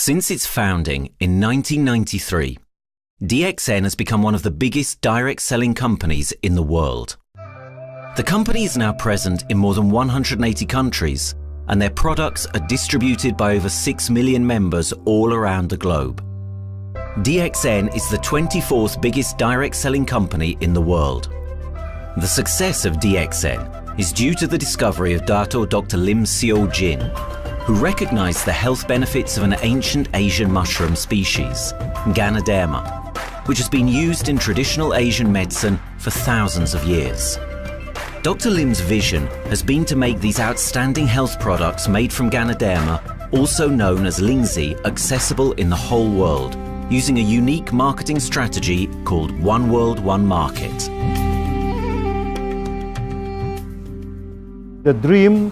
Since its founding in 1993, DXN has become one of the biggest direct selling companies in the world. The company is now present in more than 180 countries, and their products are distributed by over 6 million members all around the globe. DXN is the 24th biggest direct selling company in the world. The success of DXN is due to the discovery of Dr. Lim Seo Jin, who recognized the health benefits of an ancient Asian mushroom species, Ganoderma, which has been used in traditional Asian medicine for thousands of years. Dr. Lim's vision has been to make these outstanding health products made from Ganoderma, also known as Lingzi, accessible in the whole world, using a unique marketing strategy called One World, One Market. The dream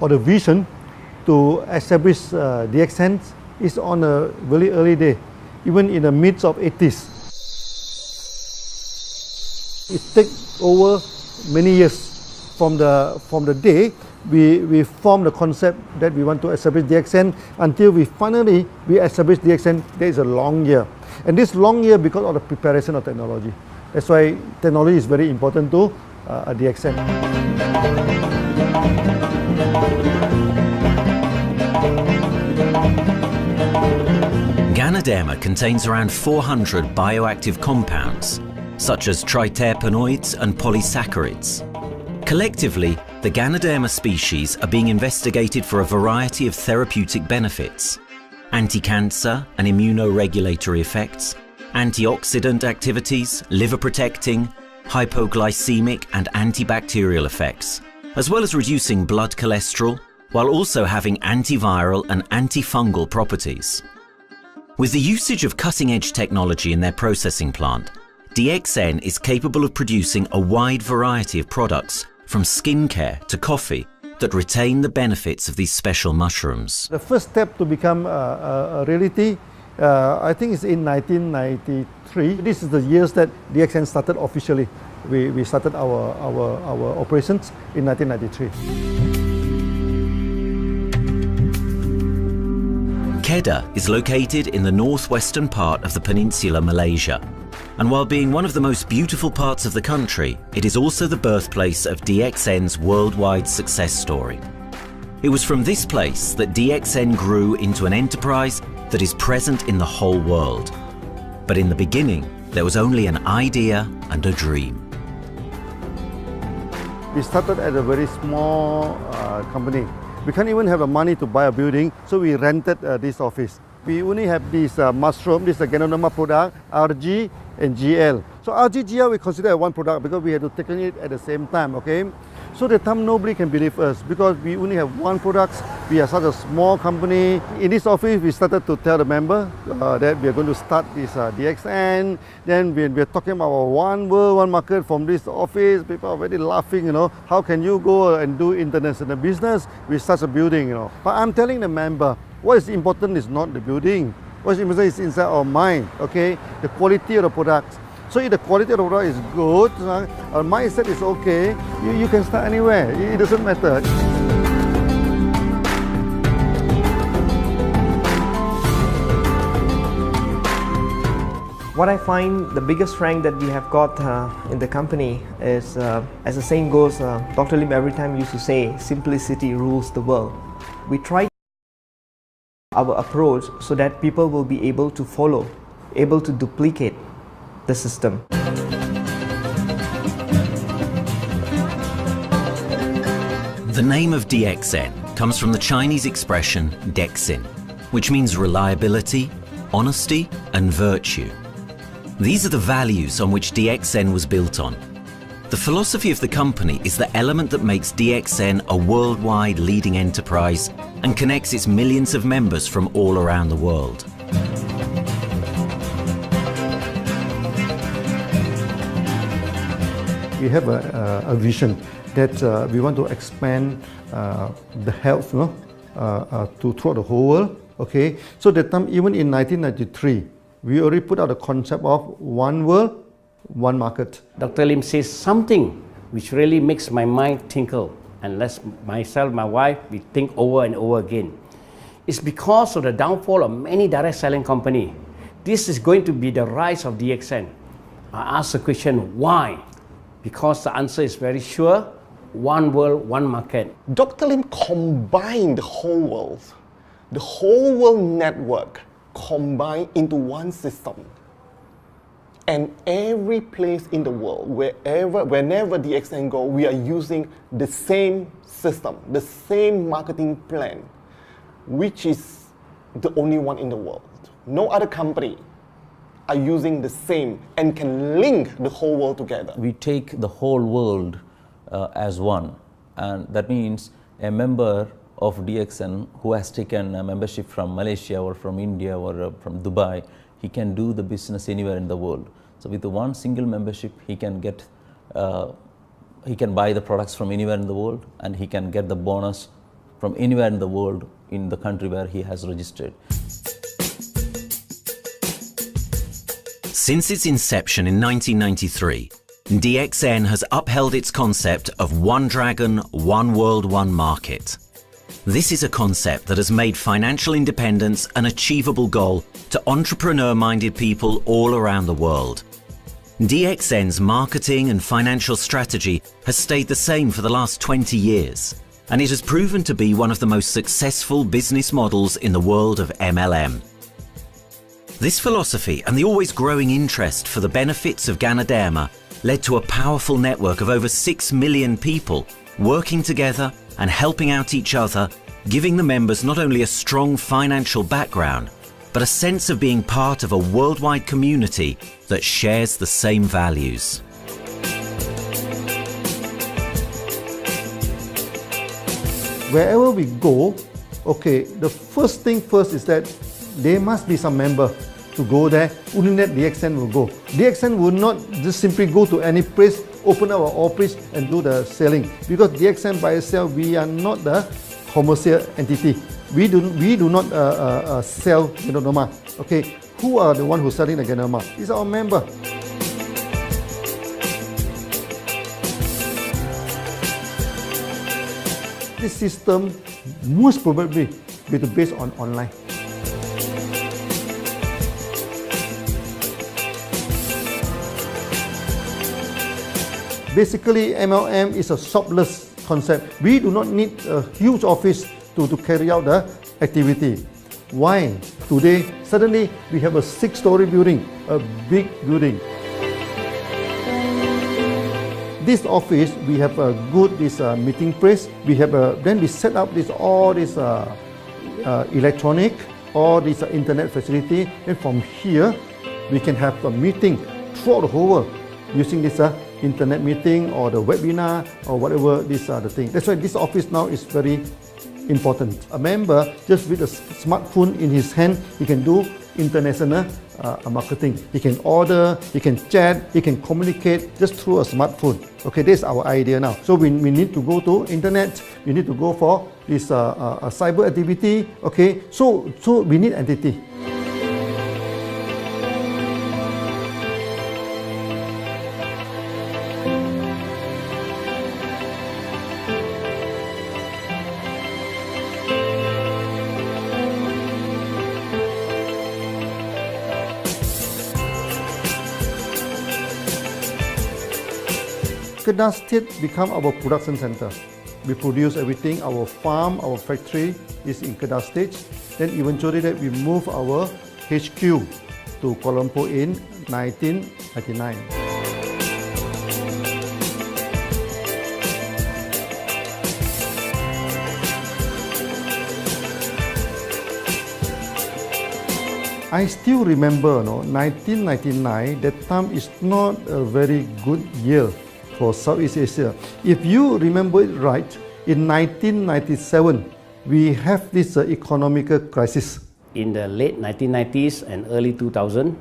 or the vision to establish DXN is on a very early day, even in the midst of 80s. It takes over many years from the day we formed the concept that we want to establish DXN until we finally establish DXN. There is a long year, and this long year because of the preparation of technology. That's why technology is very important to DXN. Ganoderma contains around 400 bioactive compounds, such as triterpenoids and polysaccharids. Collectively, the Ganoderma species are being investigated for a variety of therapeutic benefits: anti-cancer and immunoregulatory effects, antioxidant activities, liver protecting, hypoglycemic and antibacterial effects, as well as reducing blood cholesterol, while also having antiviral and antifungal properties. With the usage of cutting-edge technology in their processing plant, DXN is capable of producing a wide variety of products, from skincare to coffee, that retain the benefits of these special mushrooms. The first step to become a reality, I think, is in 1993. This is the years that DXN started officially. We started our operations in 1993. Kedah is located in the northwestern part of the peninsula Malaysia, and while being one of the most beautiful parts of the country, it is also the birthplace of DXN's worldwide success story. It was from this place that DXN grew into an enterprise that is present in the whole world. But in the beginning, there was only an idea and a dream. We started at a very small company. We can't even have the money to buy a building, so we rented this office. We only have this mushroom, this is a Ganoderma product, RG and GL. So RG, GL we consider one product because we had to take it at the same time, okay? So the time nobody can believe us because we only have one product. We are such a small company. In this office, we started to tell the member that we are going to start this DXN. Then we are talking about one world, one market from this office. People are very laughing, you know. How can you go and do international business with such a building, you know? But I'm telling the member, what is important is not the building. What is important is inside our mind, okay? The quality of the product. So if the quality of the product is good, our mindset is okay, you can start anywhere. It doesn't matter. What I find the biggest strength that we have got in the company is, as the saying goes, Dr. Lim every time used to say, simplicity rules the world. We try our approach so that people will be able to follow, able to duplicate the system. The name of DXN comes from the Chinese expression DXN, which means reliability, honesty, and virtue. These are the values on which DXN was built on. The philosophy of the company is the element that makes DXN a worldwide leading enterprise and connects its millions of members from all around the world. We have a vision that we want to expand the health throughout the whole world. Okay, so that time, even in 1993, we already put out the concept of one world, one market. Dr. Lim says something which really makes my mind tinkle, and lets myself, my wife, we think over and over again. It's because of the downfall of many direct selling companies. This is going to be the rise of DXN. I ask the question, why? Because the answer is very sure, one world, one market. Dr. Lim combined the whole world network combined into one system. And every place in the world, whenever DXN go, we are using the same system, the same marketing plan, which is the only one in the world. No other company are using the same and can link the whole world together. We take the whole world as one, and that means a member of DXN who has taken a membership from Malaysia or from India or from Dubai, he can do the business anywhere in the world. So with the one single membership, he can get, he can buy the products from anywhere in the world, and he can get the bonus from anywhere in the world in the country where he has registered. Since its inception in 1993, DXN has upheld its concept of one dragon, one world, one market. This is a concept that has made financial independence an achievable goal to entrepreneur-minded people all around the world. DXN's marketing and financial strategy has stayed the same for the last 20 years, and it has proven to be one of the most successful business models in the world of MLM. This philosophy and the always growing interest for the benefits of Ganoderma led to a powerful network of over 6 million people working together and helping out each other, giving the members not only a strong financial background, but a sense of being part of a worldwide community that shares the same values. Wherever we go, okay, the first thing first is that there must be some member to go there. Only that DXN will go. DXN will not just simply go to any place, open our office and do the selling. Because DXN by itself, we are not the commercial entity. We do not sell Ganoderma. Okay, who are the one who's selling the Ganoderma? It's our member. This system most probably will be based on online. Basically, MLM is a shopless concept. We do not need a huge office to carry out the activity. Why? Today, suddenly we have a 6-story building, a big building. This office, we have a good meeting place. We have then we set up all this electronic, all this internet facility. And from here, we can have a meeting throughout the whole world using this internet meeting or the webinar or whatever these are the things. That's why this office now is very important. A member, just with a smartphone in his hand, he can do international marketing. He can order, he can chat, he can communicate just through a smartphone. Okay, that's our idea now. So we need to go to internet, we need to go for this cyber activity. Okay, so we need entity. Kedah State become our production center. We produce everything. Our farm, our factory is in Kedah State. Then eventually that we move our HQ to Kuala Lumpur in 1999. I still remember, 1999, that time is not a very good year for Southeast Asia. If you remember it right, in 1997, we have this economic crisis. In the late 1990s and early 2000,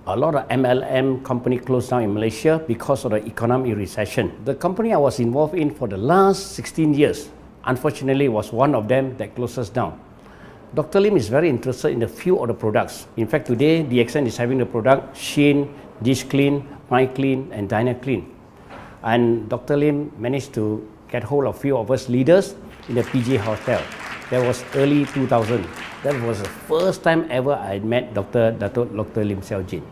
a lot of MLM company closed down in Malaysia because of the economic recession. The company I was involved in for the last 16 years, unfortunately, was one of them that closes down. Dr. Lim is very interested in a few of the products. In fact, today, DXN is having the product Sheen, Dish Clean, My Clean, and Diner Clean. And Dr. Lim managed to get hold of a few of us leaders in the PJ Hotel. That was early 2000. That was the first time ever I met Dr. Lim Xiaojin.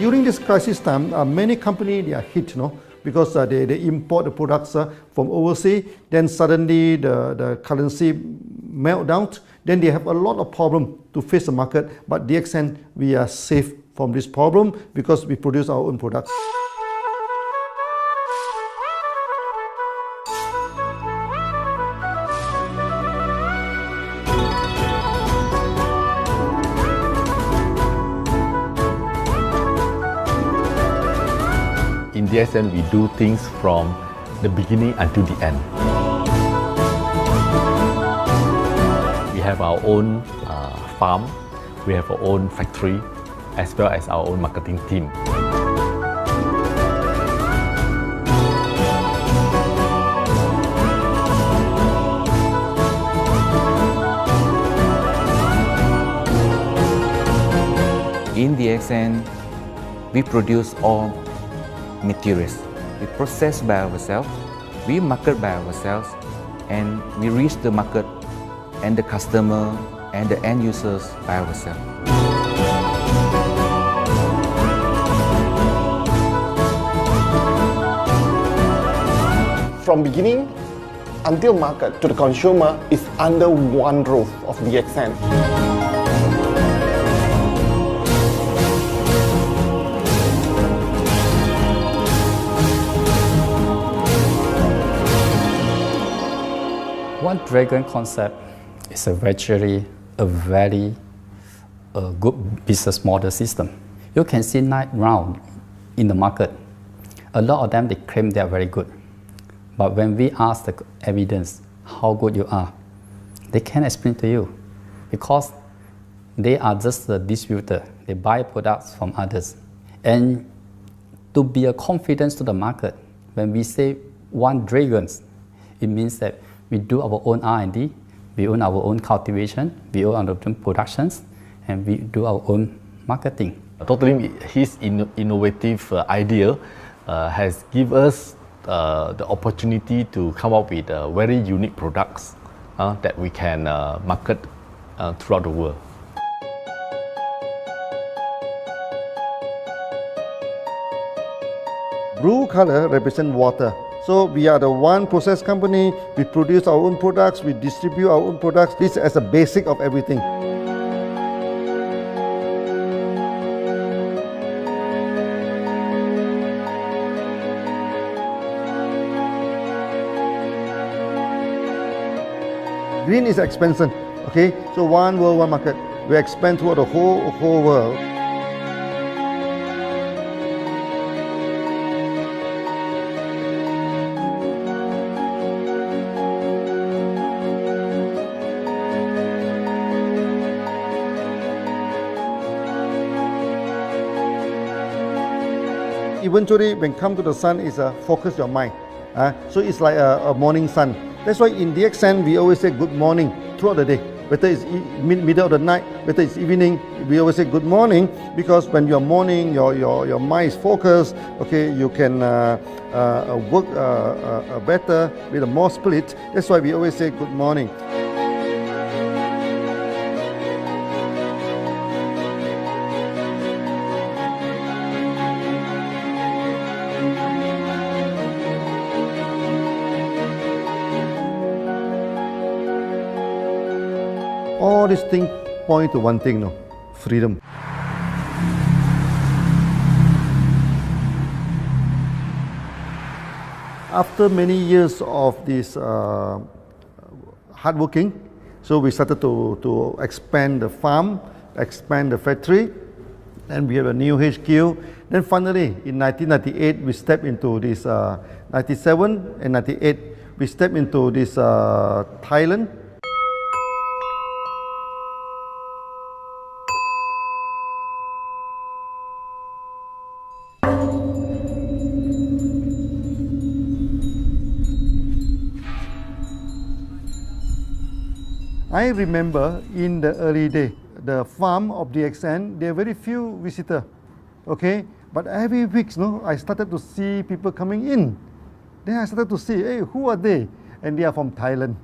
During this crisis time, many companies they are hit, because they import the products from overseas. Then suddenly the currency melt down. Then they have a lot of problem to face the market. But DXN, we are safe from this problem because we produce our own products. In DXN, we do things from the beginning until the end. We have our own farm, we have our own factory, as well as our own marketing team. In DXN, we produce all materials. We process by ourselves, we market by ourselves, and we reach the market and the customer and the end users by ourselves. From beginning until market to the consumer is under one roof of DXN. One dragon concept is actually a very good business model system. You can see 9 rounds in the market. A lot of them, they claim they are very good. But when we ask the evidence how good you are, they can't explain to you because they are just a distributor. They buy products from others. And to be a confidence to the market, when we say one dragon, it means that we do our own R&D, we own our own cultivation, we own our own productions, and we do our own marketing. Dr. Lim, his innovative idea has given us the opportunity to come up with very unique products that we can market throughout the world. Blue color represents water. So we are the one process company, we produce our own products, we distribute our own products. This is as a basic of everything. Green is expansion, okay? So one world, one market. We expand toward the whole world. Eventually, when come to the sun, is focus your mind. So it's like a morning sun. That's why in DXN, we always say good morning throughout the day. Whether it's middle of the night, whether it's evening, we always say good morning because when you're morning, your mind is focused. Okay, you can work better with a more spirit. That's why we always say good morning. All these things point to one thing, freedom. After many years of this hard working, so we started to expand the farm, expand the factory, and we have a new HQ. Then finally, in 1998, we stepped into this, 97 and 98, we stepped into this Thailand. I remember in the early day, the farm of DXN, there are very few visitors, okay? But every week, I started to see people coming in. Then I started to see, hey, who are they? And they are from Thailand.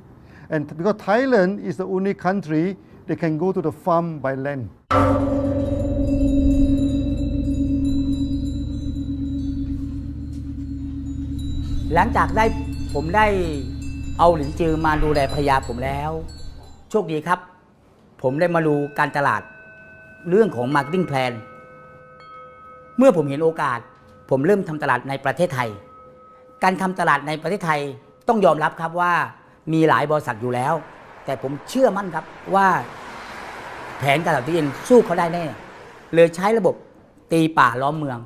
And because Thailand is the only country they can go to the farm by land. หลังจากผมได้เอาหลินจือมาดูแลภรรยาผมแล้วโชคดีครับผมได้มาดูการตลาดเรื่องของ Marketing Plan เมื่อผมเห็นโอกาสผมเริ่มทำตลาดในประเทศไทยการทำตลาดในประเทศไทยต้องยอมรับครับว่ามีหลายบริษัทอยู่แล้วแต่ผมเชื่อมั่นครับว่าแผนการตลาดที่เองสู้เขาได้แน่เลยใช้ระบบตีป่าล้อมเมือง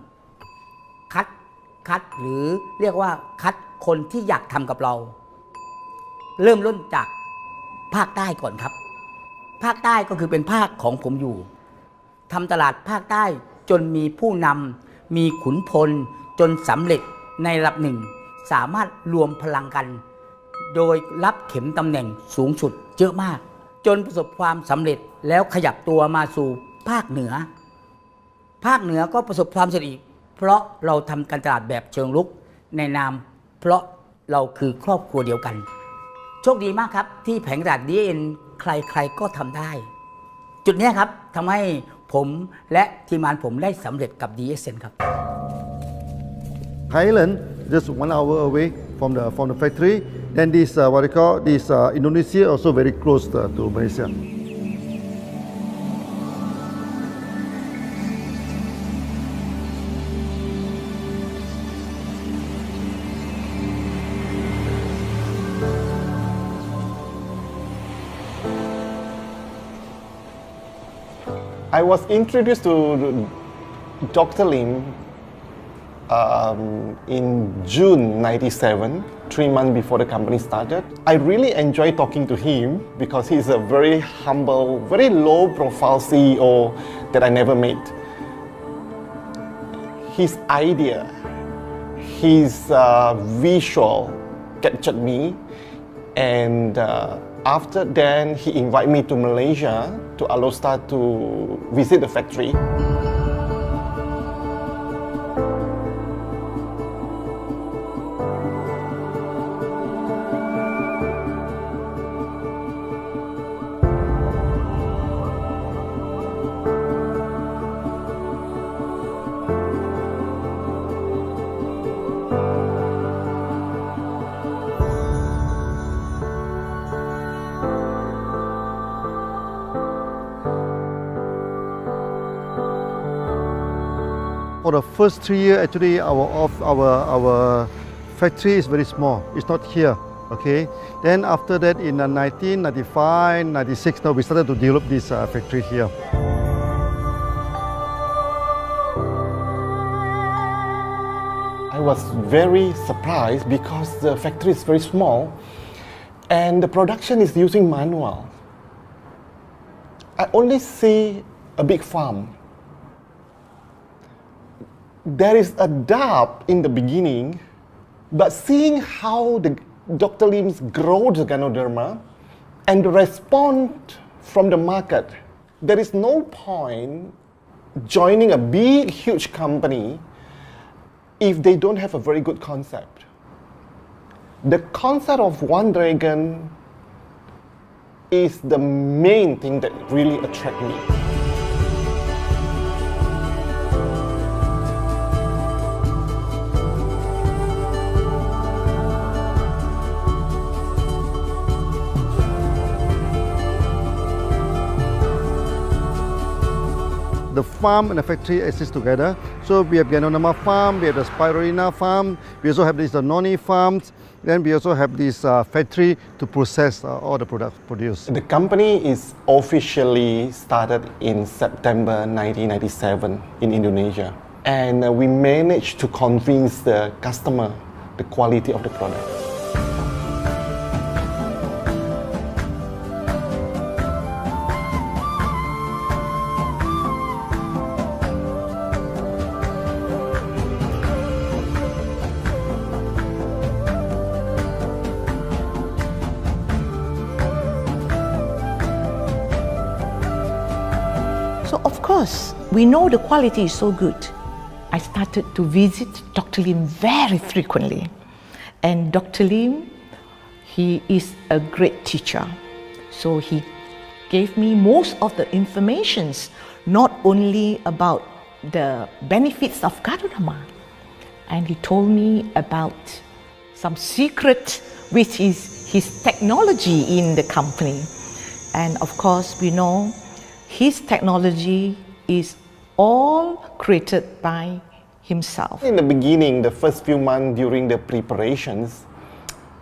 คัดหรือเรียกว่าคัดคนที่อยากทำกับเราเริ่มต้นจากภาคใต้ก่อนครับภาคใต้ก็คือเป็นภาคของผมอยู่ทำตลาดภาคใต้จนมีผู้นำมีขุนพลจนสำเร็จในระดับหนึ่งสามารถรวมพลังกันโดยรับเข็มตำแหน่งสูงสุดเยอะมากจนประสบความสำเร็จแล้วขยับตัวมาสู่ภาคเหนือก็ประสบความสำเร็จอีกเพราะเราทำการตลาดแบบเชิงรุกในนามเพราะเราคือครอบครัวเดียวกันโชคดีมากครับที่แผงตลาด DXN ใครๆก็ทำได้จุดนี้ครับทำให้ผมและทีมงานผมได้สำเร็จกับ DXN ครับ Thailand just 1 hour away from the factory. Then this what they call this Indonesia also very close to Malaysia. I was introduced to Dr. Lim in June '97, 3 months before the company started. I really enjoyed talking to him because he's a very humble, very low-profile CEO that I never met. His idea, his visual captured me, and after then he invited me to Malaysia to Alostar to visit the factory. For the first 3 years, actually, our factory is very small. It's not here, okay? Then after that, in 1995, 96, now we started to develop this factory here. I was very surprised because the factory is very small and the production is using manual. I only see a big farm. There is a doubt in the beginning, but seeing how Dr. Lim's grows the Ganoderma and the response from the market, there is no point joining a big, huge company if they don't have a very good concept. The concept of One Dragon is the main thing that really attracts me. The farm and the factory exist together. So we have Ganoderma farm, we have the Spirulina farm, we also have these noni farms, then we also have this factory to process all the products produced. The company is officially started in September 1997 in Indonesia. And we managed to convince the customer the quality of the product. because we know the quality is so good, I started to visit Dr. Lim very frequently. And Dr. Lim, he is a great teacher. So he gave me most of the informations, not only about the benefits of Ganoderma, and he told me about some secret, which is his technology in the company. And of course, we know his technology is all created by himself. In the beginning, the first few months during the preparations,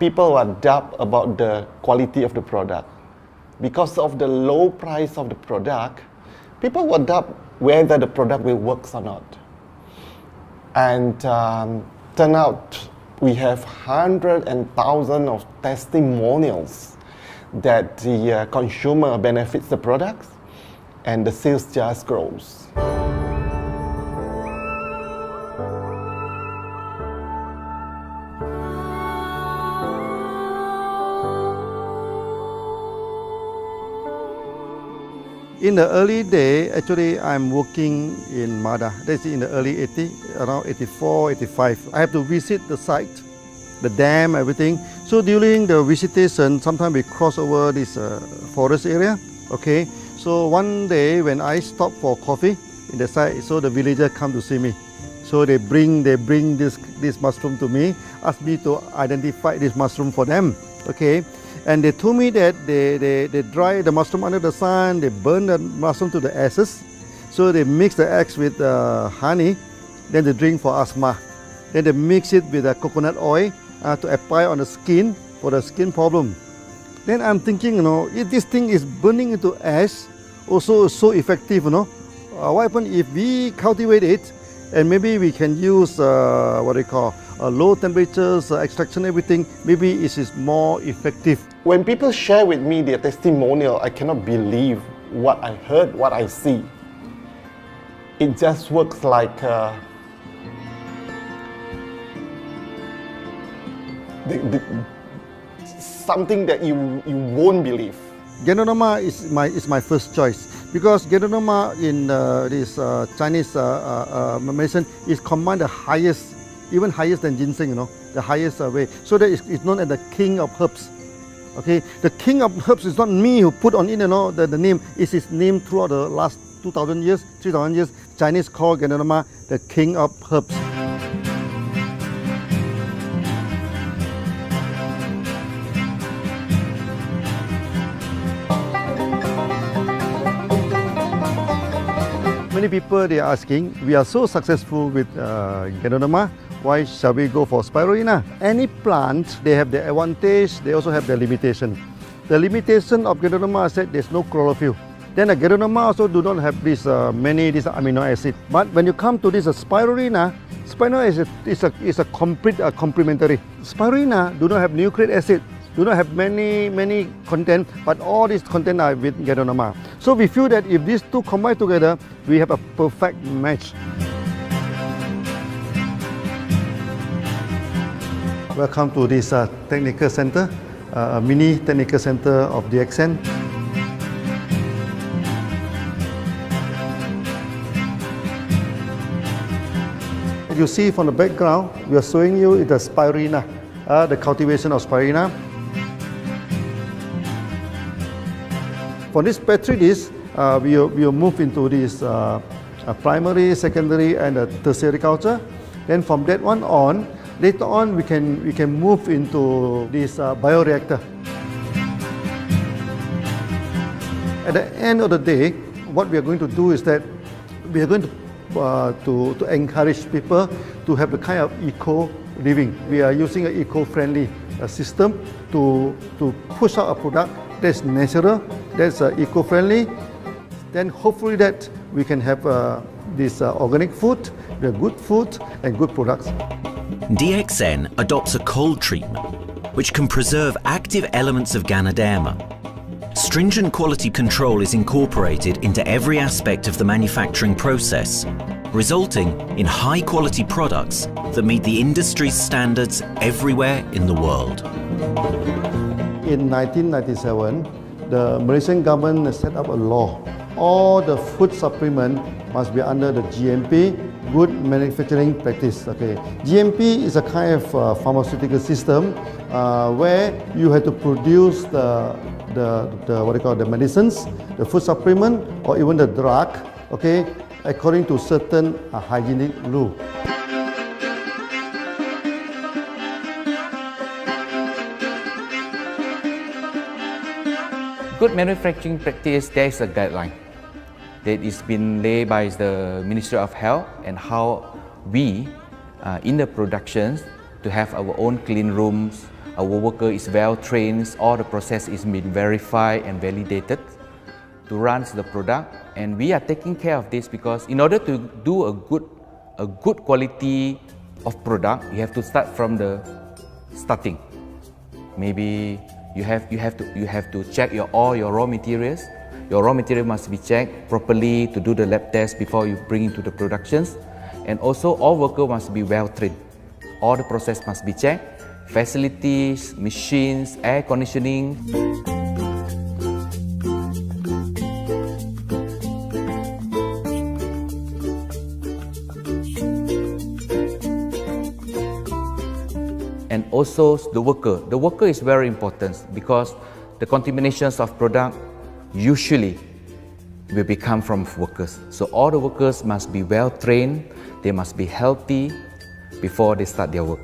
people were doubt about the quality of the product. Because of the low price of the product, people were doubt whether the product will work or not. And turn out we have hundreds and thousands of testimonials that the consumer benefits the products and the sales just grows. In the early day, actually, I'm working in Mira. That's in the early 80s, around 84, 85. I have to visit the site, the dam, everything. So during the visitation, sometimes we cross over this forest area. Okay. So one day when I stop for coffee in the site, so the villagers come to see me. So they bring this mushroom to me, ask me to identify this mushroom for them. Okay. And they told me that they dry the mushroom under the sun, they burn the mushroom to the ashes. So they mix the eggs with honey, then they drink for asthma. Then they mix it with coconut oil to apply on the skin for the skin problem. Then I'm thinking, if this thing is burning into ash, also so effective, what happens if we cultivate it and maybe we can use low temperatures, extraction, everything, maybe it is more effective. When people share with me their testimonial, I cannot believe what I heard, what I see. It just works like something that you won't believe. Ganoderma is my first choice because Ganoderma in this Chinese medicine is command the highest, even higher than ginseng, the highest way. So that it's known as the king of herbs. Okay, the king of herbs is not me who put on it, the name. It's his name throughout the last 2,000 years, 3,000 years. Chinese call Ganoderma the king of herbs. Many people they are asking, we are so successful with Ganoderma, why shall we go for spirulina? Any plant, they have their advantage, they also have their limitation. The limitation of Ganoderma is that there's no chlorophyll. Then the Ganoderma also do not have this many amino acid. But when you come to this spirulina, spirulina is a complete complementary. Spirulina do not have nucleic acid, do not have many content, but all these content are with Ganoderma. So we feel that if these two combine together, we have a perfect match. Welcome to this technical center, a mini technical center of DXN. You see from the background, we are showing you the spirulina, the cultivation of spirulina. For this petri dish, we will move into this primary, secondary, and tertiary culture. Then from that one on, later on we can move into this bioreactor. At the end of the day, what we are going to do is that we are going to encourage people to have the kind of eco living. We are using an eco-friendly system to push out a product that's natural, that's eco-friendly. Then hopefully that we can have this organic food, the good food and good products. DXN adopts a cold treatment which can preserve active elements of Ganoderma. Stringent quality control is incorporated into every aspect of the manufacturing process, resulting in high-quality products that meet the industry's standards everywhere in the world. In 1997, the Malaysian government set up a law. all the food supplement must be under the GMP, good manufacturing practice. Okay, GMP is a kind of pharmaceutical system where you have to produce the what you call the medicines, the food supplement, or even the drug. Okay, according to certain hygienic rule. Good manufacturing practice, there is a guideline that is been laid by the Ministry of Health, and how we in the productions to have our own clean rooms, our worker is well trained, all the process is been verified and validated to run the product, and we are taking care of this because in order to do a good quality of product, you have to start from the starting. Maybe you have to check all your raw materials. Your raw material must be checked properly to do the lab test before you bring into the productions, and also all workers must be well trained. All the process must be checked. Facilities, machines, air conditioning. And also the worker. The worker is very important because the contaminations of product usually will become from workers. So all the workers must be well trained, they must be healthy before they start their work.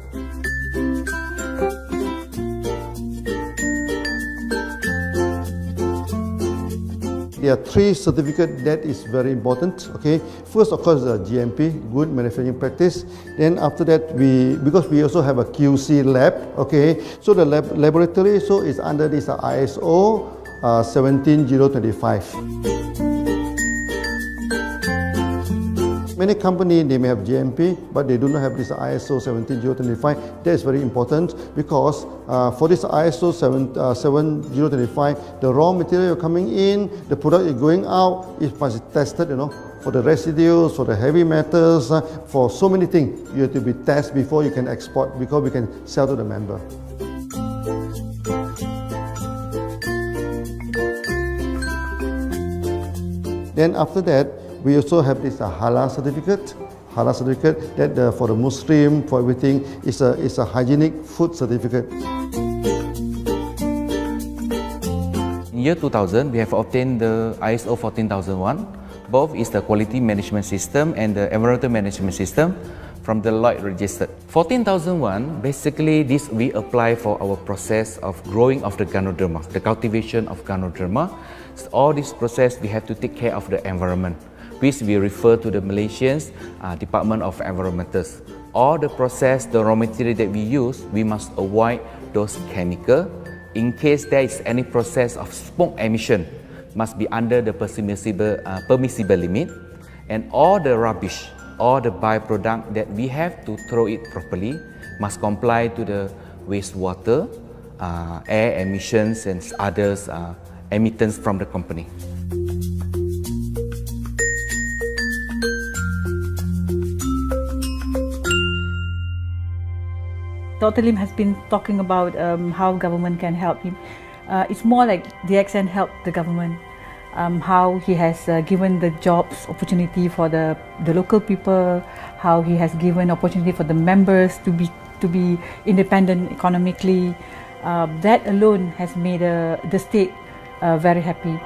There are 3 certificates that is very important. Okay, first of course the GMP, good manufacturing practice. Then after that because we also have a QC lab. Okay, so the laboratory is under this ISO 17025. Many companies, they may have GMP, but they do not have this ISO 17025. That is very important because for this ISO 17025, the raw material coming in, the product is going out, it must be tested, for the residues, for the heavy metals, for so many things. You have to be tested before you can export, because we can sell to the member. Then after that, we also have this halal certificate. Halal certificate that for the Muslim, for everything, is a hygienic food certificate. In year 2000, we have obtained the ISO 14001. Both is the quality management system and the environmental management system from the Lloyd registered. 14001, basically this we apply for our process of growing of the Ganoderma, the cultivation of Ganoderma. So all this process we have to take care of the environment, which we refer to the Malaysians Department of Environmentals. All the process, the raw material that we use, we must avoid those chemicals. In case there is any process of smoke emission, must be under the permissible limit, and all the rubbish, all the byproduct that we have to throw it properly must comply to the wastewater, air emissions and others emittance from the company. Dr. Lim has been talking about how government can help him. It's more like DXN helped the government, how he has given the jobs opportunity for the local people, how he has given opportunity for the members to be independent economically. That alone has made the state very happy.